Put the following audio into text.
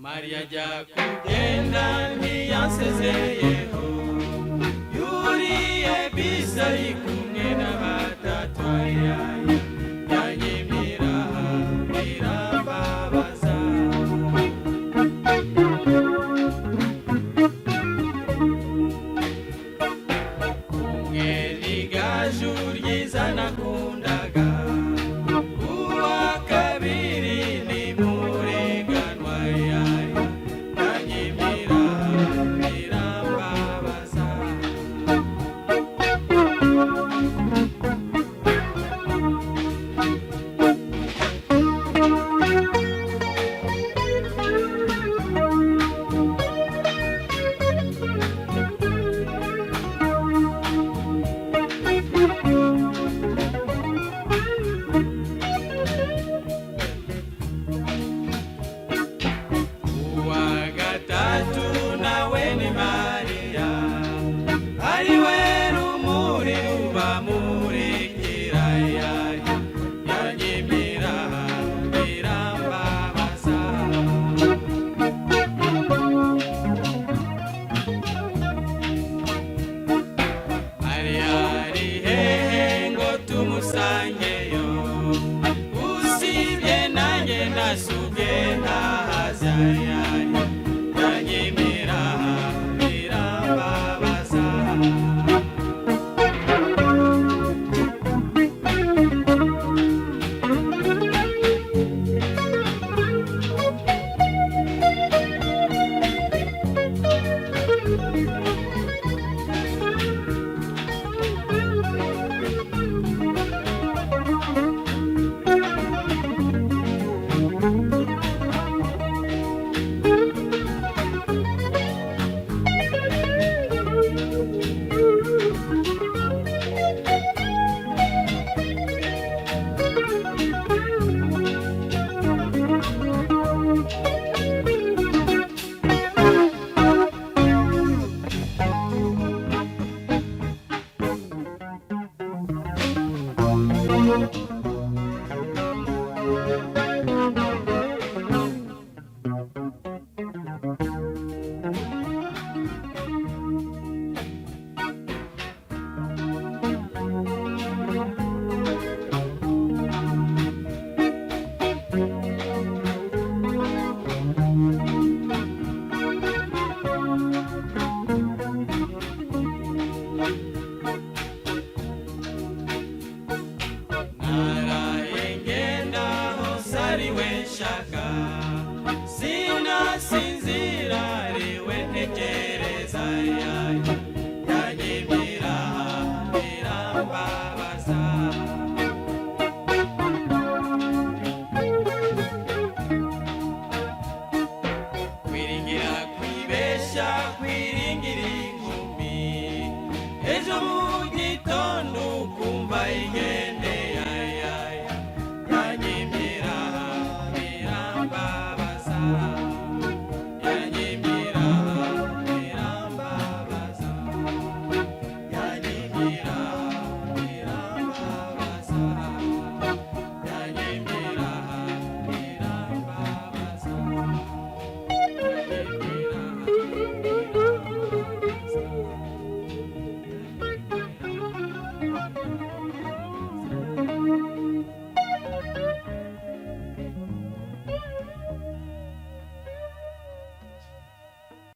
Mariya ajya kugenda ntiyansezeyeho, yuriye bisi ari kumwe n'abatatu ayaye, yanyimye iraha birambabaza. Umwe n'igaju ryiza nakundaga, uwa kabiri ni murenganwa yayo, yanyimye iraha birambabaza. Uwa gatatu nawe ni Mariya, ariwe rumuri rubamurikira yayo, yanyimye iraha birambabaza. Mariya ari hehe ngo tumusangeyo, usibye nanjye nasubye ntahaza yayo, yanyimye iraha birambabaza. Narayengenda hose ariwe nshaka, sinasinzira ariwe ntegereza yayo, yanyimye iraha birambabaza. Kwiringira kwibesha, kwiringira inkumi, ejo mu gitondo ukumva igende yayo, yanyimye iraha birambabaza. Yanyimye iraha birambabaza. Yanyimye iraha birambabaza. Yanyimye iraha birambabaza. Yanyimye iraha birambabaza.